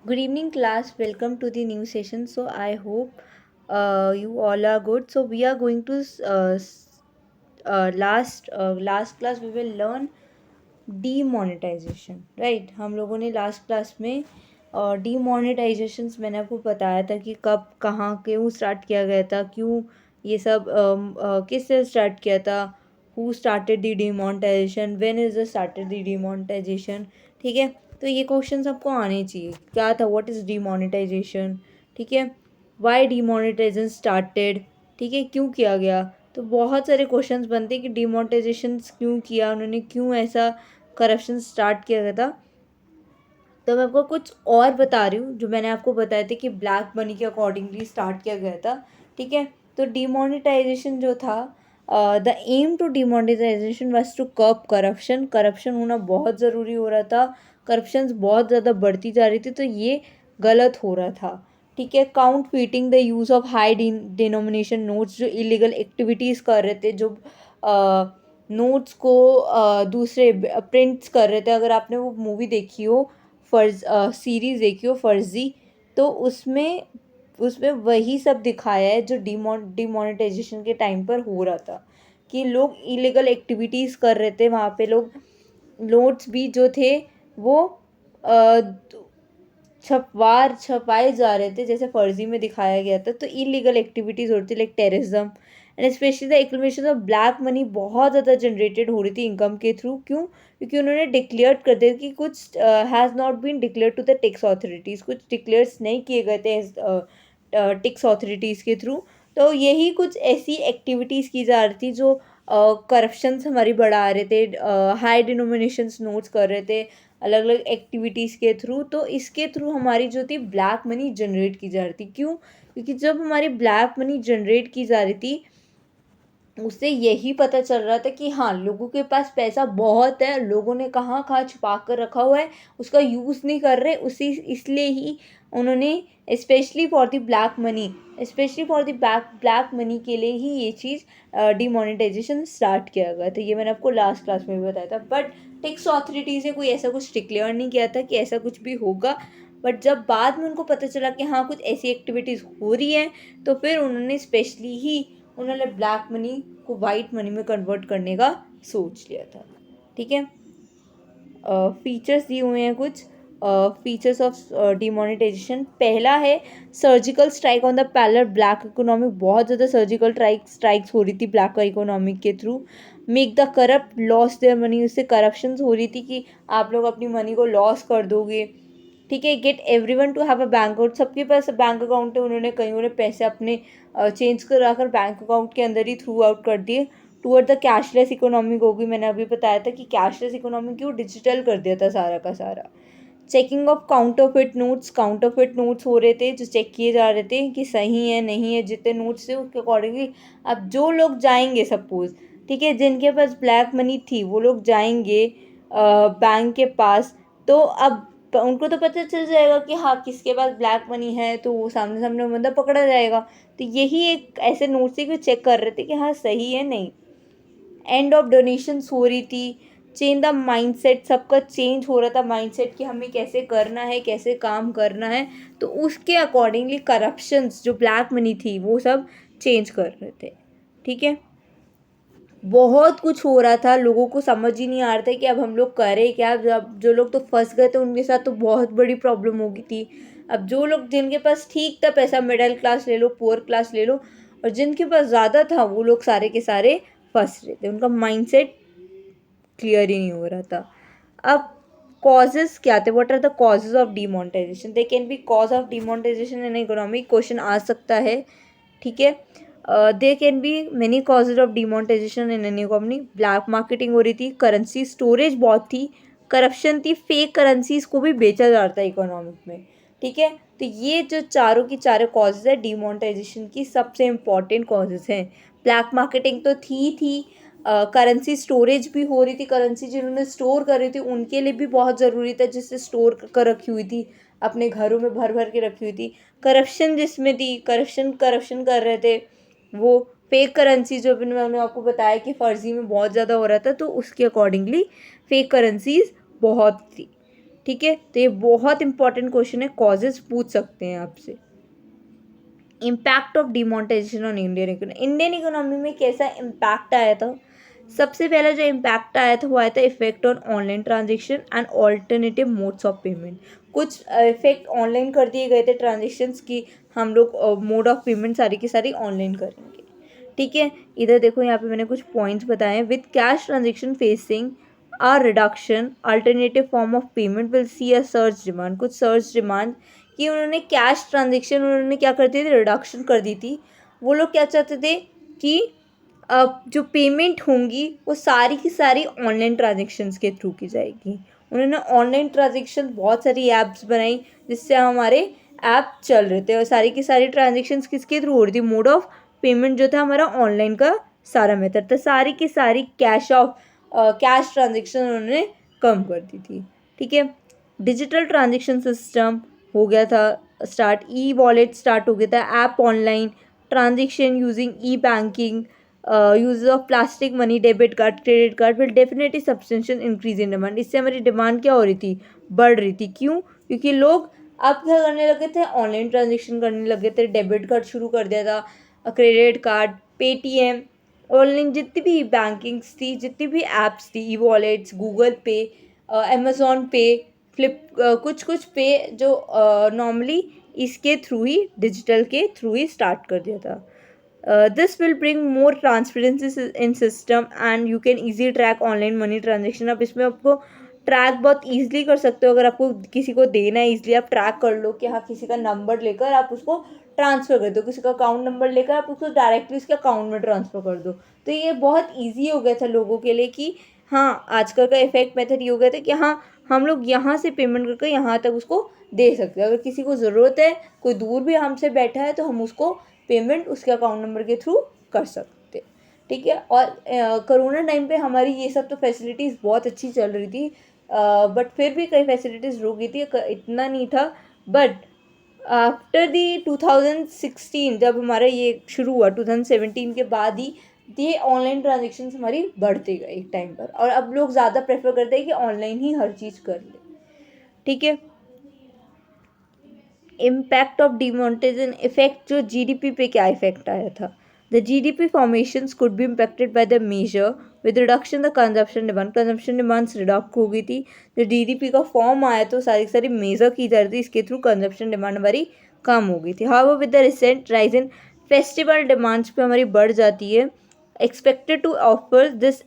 Good evening, class. Welcome to the new session. So, I hope you all are good. So, we are going to last class we will learn demonetisation, right. हम लोगों ने last class में डीमोनेटाइजेशंस मैंने आपको बताया था कि कब कहाँ क्यों स्टार्ट किया गया था, क्यों ये सब किससे स्टार्ट किया था, who started the demonetisation, when is the started the demonetisation. ठीक है, तो ये क्वेश्चन आपको आने चाहिए। क्या था, व्हाट इज़ डीमोनेटाइजेशन, ठीक है, वाई डीमोनेटाइजेशन स्टार्टेड, ठीक है, क्यों किया गया। तो बहुत सारे क्वेश्चंस बनते हैं कि डीमोनेटाइजेशन क्यों किया उन्होंने, क्यों ऐसा करप्शन स्टार्ट किया गया था। तो मैं आपको कुछ और बता रही हूँ जो मैंने आपको बताया था कि ब्लैक मनी के अकॉर्डिंगली स्टार्ट किया गया था। ठीक है, तो डीमोनेटाइजेशन जो था, the aim to demonetisation was to curb corruption. Corruption होना बहुत ज़रूरी हो रहा था, करप्शन बहुत ज़्यादा बढ़ती जा रही थी, तो ये गलत हो रहा था। ठीक है, count fitting the use of high denomination notes, जो इलीगल एक्टिविटीज़ कर रहे थे, जो नोट्स को दूसरे प्रिंट्स कर रहे थे। अगर आपने वो मूवी देखी हो, सीरीज़ देखी हो फर्जी, तो उसमें उसमें वही सब दिखाया है जो डिमोनेटाइजेशन के टाइम पर हो रहा था, कि लोग इलीगल एक्टिविटीज़ कर रहे थे। वहाँ पे लोग नोट्स भी जो थे वो अ, छपाए जा रहे थे जैसे फर्जी में दिखाया गया था। तो इलीगल एक्टिविटीज़ हो रही थी, like terrorism and specially the acclamation of black money बहुत ज़्यादा जनरेटेड हो रही थी इनकम के थ्रू। क्यों? क्योंकि उन्होंने डिक्लेयर कर दिया कि कुछ has not been declare to the tax authorities, कुछ डिक्लेयर्स नहीं किए गए थे टैक्स अथॉरिटीज़ के थ्रू। तो यही कुछ ऐसी एक्टिविटीज़ की जा रही थी जो करप्शंस हमारी बढ़ा रहे थे, हाई डिनोमिनेशंस नोट्स कर रहे थे अलग अलग एक्टिविटीज़ के थ्रू। तो इसके थ्रू हमारी जो थी ब्लैक मनी जनरेट की जा रही थी। क्यों? क्योंकि जब हमारी ब्लैक मनी जनरेट की जा रही थी, उससे यही पता चल रहा था कि हाँ, लोगों के पास पैसा बहुत है, लोगों ने कहाँ कहाँ छुपा कर रखा हुआ है, उसका यूज़ नहीं कर रहे, उसी इसलिए ही उन्होंने specially for the black money, specially for the black money के लिए ही ये चीज़ डिमोनेटाइजेशन स्टार्ट किया गया था। ये मैंने आपको लास्ट क्लास में भी बताया था। बट टैक्स अथॉरिटीज़ ने कोई ऐसा कुछ डिक्लेयर नहीं किया था कि ऐसा कुछ भी होगा। बट जब बाद में उनको पता चला कि हाँ, कुछ ऐसी एक्टिविटीज़ हो रही हैं, तो फिर उन्होंने स्पेशली ही उन्होंने ब्लैक मनी को वाइट मनी में कन्वर्ट करने का सोच लिया था। ठीक है, फीचर्स दिए हुए हैं कुछ फीचर्स ऑफ डिमोनेटाइजेशन। पहला है surgical strike on the parallel black economic. बहुत ज़्यादा सर्जिकल स्ट्राइक्स हो रही थी ब्लैक इकोनॉमिक के through. Make the corrupt loss their money, उससे करप्शन हो रही थी कि आप लोग अपनी मनी को लॉस कर दोगे। ठीक है, get everyone to have a bank account, सबके पास बैंक अकाउंट है, उन्होंने कईयों ने पैसे अपने चेंज करा कर बैंक अकाउंट के अंदर ही थ्रू आउट कर दिए। टूवर्ड द कैशलेस इकोनॉमी होगी, मैंने अभी बताया था कि कैशलेस इकोनॉमी क्यों डिजिटल कर दिया था सारा का सारा। Checking of counterfeit notes, counterfeit notes हो रहे थे जो चेक किए जा रहे थे कि सही है नहीं है, जितने नोट्स थे उसके अकॉर्डिंगली। अब जो लोग जाएंगे सपोज, ठीक है, जिनके पास ब्लैक मनी थी वो लोग जाएंगे बैंक के पास, तो अब उनको तो पता चल जाएगा कि हाँ, किसके पास ब्लैक मनी है, तो वो सामने सामने बंदा पकड़ा जाएगा। तो यही एक ऐसे नोट से कि चेक कर रहे थे कि हाँ सही है नहीं। एंड ऑफ डोनेशंस हो रही थी। चेंज द माइंडसेट, सबका चेंज हो रहा था माइंडसेट कि हमें कैसे करना है, कैसे काम करना है। तो उसके अकॉर्डिंगली करप्शंस जो ब्लैक मनी थी वो सब चेंज कर रहे थे। ठीक है, बहुत कुछ हो रहा था, लोगों को समझ ही नहीं आ रहा था कि अब हम लोग करें क्या। जब जो लोग तो फंस गए थे उनके साथ तो बहुत बड़ी प्रॉब्लम हो गई थी। अब जो लोग जिनके पास ठीक था पैसा, मिडिल क्लास ले लो, पुअर क्लास ले लो, और जिनके पास ज़्यादा था वो लोग सारे के सारे फंस रहे थे, उनका माइंडसेट क्लियर ही नहीं हो रहा था। अब कॉजेज़ क्या थे, what are the causes of demonetization, they can be cause of demonetization in economic, question आ सकता है। ठीक है, they can be many causes of demonetization in an economy. Black marketing हो रही थी, करेंसी स्टोरेज बहुत थी, करप्शन थी, फेक करेंसीज को भी बेचा जा रहा था इकोनॉमिक में। ठीक है, तो ये जो चारों की चारों कॉजेज है डिमोनेटाइजेशन की, सबसे इम्पॉर्टेंट कॉजेज हैं। ब्लैक मार्केटिंग तो थी करेंसी स्टोरेज भी हो रही थी, करेंसी जिन्होंने स्टोर कर रही थी उनके लिए भी बहुत ज़रूरी था, जिससे स्टोर कर रखी हुई थी, अपने घरों में भर भर के रखी हुई थी। करप्शन जिसमें थी, करप्शन करप्शन कर रहे थे वो। फेक करेंसी जो भी मैंने आपको बताया कि फ़र्ज़ी में बहुत ज़्यादा हो रहा था, तो उसके अकॉर्डिंगली फेक करेंसीज बहुत थी। ठीक है, तो ये बहुत इंपॉर्टेंट क्वेश्चन है, कॉजेज पूछ सकते हैं आपसे। Impact of demonetisation on Indian economy, Indian economy में कैसा इम्पैक्ट आया था? सबसे पहला जो इम्पैक्ट आया था वो आया था effect on online transaction and alternative modes of payment. कुछ इफेक्ट ऑनलाइन कर दिए गए थे ट्रांजेक्शन्स की, हम लोग मोड ऑफ पेमेंट सारी की सारी ऑनलाइन करेंगे। ठीक है, इधर देखो यहाँ पे मैंने कुछ पॉइंट्स बताए हैं। With cash transaction facing a reduction, alternative form of payment will see a surge demand, कुछ सर्च डिमांड कि उन्होंने कैश ट्रांजेक्शन उन्होंने क्या कर दी थी, रिडक्शन कर दी थी। वो लोग क्या चाहते थे कि जो पेमेंट होंगी वो सारी की सारी ऑनलाइन ट्रांजेक्शन्स के थ्रू की जाएगी। उन्होंने ऑनलाइन ट्रांजेक्शन बहुत सारी ऐप्स बनाई जिससे हमारे ऐप चल रहे थे, और सारी की सारी ट्रांजेक्शन्स किसके थ्रू हो रही थी, मोड ऑफ पेमेंट जो था हमारा ऑनलाइन का सारा मेथड था। सारी की सारी कैश ट्रांजेक्शन उन्होंने कम कर दी थी। ठीक है, डिजिटल ट्रांजेक्शन सिस्टम हो गया था स्टार्ट, ई वॉलेट स्टार्ट हो गया था, app online transaction using E banking, use of plastic money, debit card, credit card will definitely substantial increase in demand. इससे हमारी डिमांड क्या हो रही थी, बढ़ रही थी। क्यों? क्योंकि लोग अब क्या करने लगे थे, ऑनलाइन ट्रांजेक्शन करने लगे थे, डेबिट कार्ड शुरू कर दिया था, क्रेडिट कार्ड, पेटीएम, ऑनलाइन जितनी भी बैंकिंग्स थी, जितनी भी ऐप्स थी, ई वॉलेट्स, गूगल पे, अमेज़ॉन पे, कुछ कुछ पे जो नॉर्मली इसके थ्रू ही, डिजिटल के थ्रू ही स्टार्ट कर दिया था। This will bring more transparency in system and you can easy track online money transaction. आप इसमें आपको ट्रैक बहुत ईजिली कर सकते हो। अगर आपको किसी को देना है, ईजिली आप ट्रैक कर लो कि हाँ, किसी का नंबर लेकर आप उसको ट्रांसफ़र कर दो, किसी का अकाउंट नंबर लेकर आप उसको डायरेक्टली उसके अकाउंट में ट्रांसफ़र कर दो। तो ये बहुत ईजी हो गया था लोगों के लिए कि हाँ, आजकल का इफेक्ट मेथड ये हो गया था कि हाँ, हम लोग यहाँ से पेमेंट करके यहाँ तक उसको दे सकते हैं। अगर किसी को ज़रूरत है, कोई दूर भी हमसे बैठा है, तो हम उसको पेमेंट उसके अकाउंट नंबर के थ्रू कर सकते। ठीक है, और कोरोना टाइम पे हमारी ये सब तो फैसिलिटीज़ बहुत अच्छी चल रही थी, बट फिर भी कई फैसिलिटीज़ रुक गई थी, इतना नहीं था। बट आफ्टर दी 2016 जब हमारा ये शुरू हुआ, 2017 के बाद ही ये ऑनलाइन ट्रांजेक्शन्स हमारी बढ़ते गए एक टाइम पर, और अब लोग ज़्यादा प्रेफर करते हैं कि ऑनलाइन ही हर चीज़ कर ले। ठीक है, इम्पैक्ट ऑफ डिमोनेटाइजेशन इफेक्ट, जो जीडीपी पे क्या इफेक्ट आया था। The GDP formations could be impacted by the major with reduction the consumption demands reduct हो गई थी। जो जीडीपी का फॉर्म आया तो सारी मेजर की जा रही थी, इसके थ्रू कंजप्शन डिमांड हमारी कम हो गई थी। However with the recent rise in festival demands पे हमारी बढ़ जाती है। Expected to offer this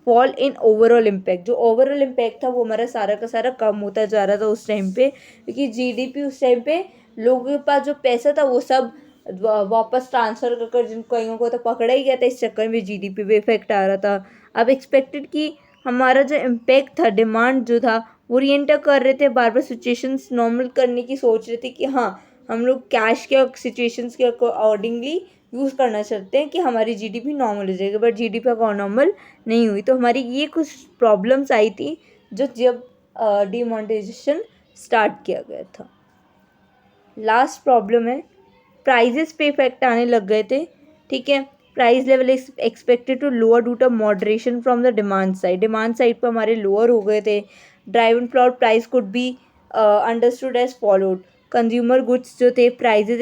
fall in overall impact, जो ओवरऑल इम्पैक्ट था वो हमारा सारा का सारा कम होता जा रहा था उस टाइम पे, क्योंकि जीडीपी उस टाइम पे लोगों के पास जो पैसा था वो सब वापस ट्रांसफ़र कर जिन कईयों को तो पकड़ा ही गया था, इस चक्कर में जीडीपी पे इफेक्ट आ रहा था। अब एक्सपेक्टेड कि हमारा जो इम्पैक्ट था, डिमांड जो था वो रीएंटर कर रहे थे, बार बार सिचुएशंस नॉर्मल करने की सोच रहे थे कि हाँ, हम लोग कैश के सिचुएशंस के अकॉर्डिंगली यूज़ करना चाहते हैं कि हमारी जीडीपी नॉर्मल हो जाएगी, बट जीडीपी का नॉर्मल नहीं हुई। तो हमारी ये कुछ प्रॉब्लम्स आई थी जो जब डिमोनेटाइजेशन स्टार्ट किया गया था। लास्ट प्रॉब्लम है, प्राइजेस पे इफेक्ट आने लग गए थे। ठीक है, price level expected to lower due to moderation from the demand side पर हमारे लोअर हो गए थे। Driven floor price could be understood as followed, consumer goods जो थे प्राइजेस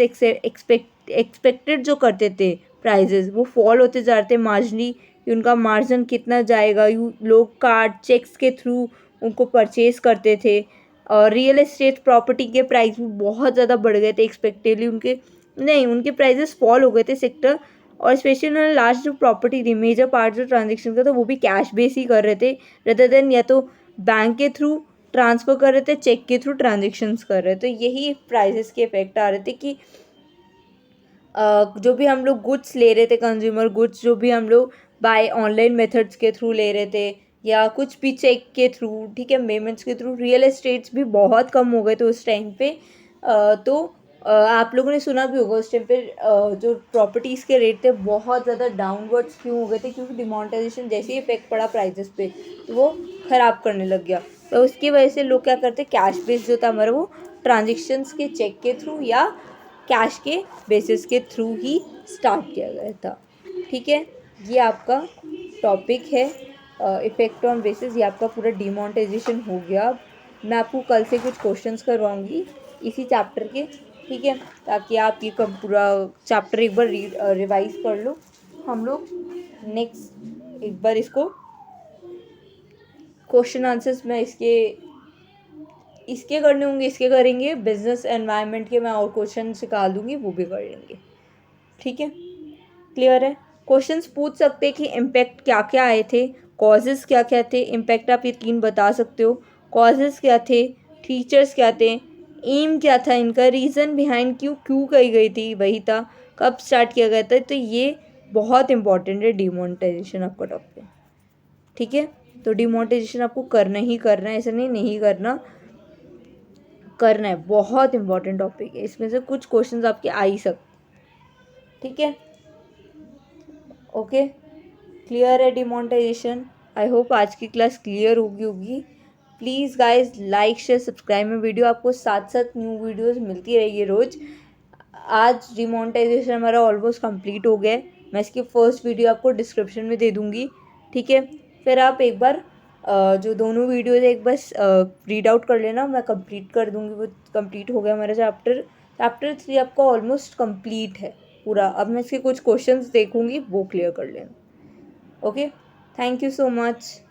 एक्सपेक्टेड जो करते थे प्राइजेस वो फॉल होते जा रहे थे मार्जिनली, उनका मार्जिन कितना जाएगा, लोग कार्ड चेक्स के थ्रू उनको परचेज करते थे। और रियल एस्टेट प्रॉपर्टी के प्राइस भी बहुत ज़्यादा बढ़ गए थे एक्सपेक्टेडली, उनके प्राइजेस फॉल हो गए थे सेक्टर, और स्पेशली उन्होंने लास्ट जो प्रॉपर्टी थी, मेजर पार्ट जो ट्रांजेक्शन का था वो भी कैश बेस ही कर रहे थे, रेदर देन या तो बैंक के थ्रू ट्रांसफ़र कर रहे थे, चेक के थ्रू ट्रांजेक्शन्स कर रहे थे। तो यही प्राइजेस के इफेक्ट आ रहे थे कि जो भी हम लोग गुड्स ले रहे थे, कंज्यूमर गुड्स जो भी हम लोग बाय ऑनलाइन मेथड्स के थ्रू ले रहे थे या कुछ भी चेक के थ्रू, ठीक है, पेमेंट्स के थ्रू, रियल एस्टेट्स भी बहुत कम हो गए थे उस टाइम पे। तो आप लोगों ने सुना भी होगा उस टाइम पे जो प्रॉपर्टीज़ के रेट थे बहुत ज़्यादा डाउनवर्ड्स क्यों हो गए थे, क्योंकि डिमोनेटाइजेशन जैसे ही इफेक्ट पड़ा प्राइजेस पे तो वो ख़राब करने लग गया। तो उसकी वजह से लोग क्या करते, कैश बेस जो था हमारा वो ट्रांजेक्शन्स के चेक के थ्रू या कैश के बेसिस के थ्रू ही स्टार्ट किया गया था। ठीक है, ये आपका टॉपिक है इफ़ेक्ट ऑन बेसिस, ये आपका पूरा डिमोनेटाइजेशन हो गया। मैं आपको कल से कुछ क्वेश्चंस करवाऊँगी इसी चैप्टर के, ठीक है, ताकि आप ये पूरा चैप्टर एक बार रिवाइज कर लो। हम लोग नेक्स्ट एक बार इसको क्वेश्चन आंसर्स मैं इसके करने होंगे, इसके करेंगे, बिजनेस एनवायरनमेंट के मैं और क्वेश्चन निकाल दूँगी, वो भी कर लेंगे, ठीक है। क्लियर है? क्वेश्चंस पूछ सकते हैं कि इम्पैक्ट क्या क्या आए थे, कॉजेज़ क्या क्या थे, इम्पैक्ट आप ये 3 बता सकते हो, कॉजेज़ क्या थे, फीचर्स क्या थे, एम क्या था इनका, रीज़न बिहाइंड क्यों कही गई थी वही था, कब स्टार्ट किया गया था। तो ये बहुत इंपॉर्टेंट है डिमोनेटाइजेशन आपका टॉपिक, ठीक है। तो डिमोनेटाइजेशन आपको करना ही करना है, ऐसा नहीं करना, करना है। बहुत इंपॉर्टेंट टॉपिक है, इसमें से कुछ क्वेश्चंस आपके आ ही सकते, ठीक है। ओके, क्लियर है डिमोनेटाइजेशन। आई होप आज की क्लास क्लियर होगी। Please guys like share subscribe में वीडियो, आपको साथ साथ न्यू वीडियोस मिलती रहेगी रोज़। आज डिमोनेटाइजेशन हमारा ऑलमोस्ट कंप्लीट हो गया है। मैं इसकी फर्स्ट वीडियो आपको डिस्क्रिप्शन में दे दूँगी, ठीक है। फिर आप एक बार जो दोनों वीडियोज़ एक बस रीड आउट कर लेना, मैं कंप्लीट कर दूँगी। वो कंप्लीट हो गया हमारा चैप्टर 3 आपका ऑलमोस्ट कंप्लीट है पूरा। अब मैं इसके कुछ क्वेश्चंस देखूँगी, वो क्लियर कर लेना। Okay, thank you so much.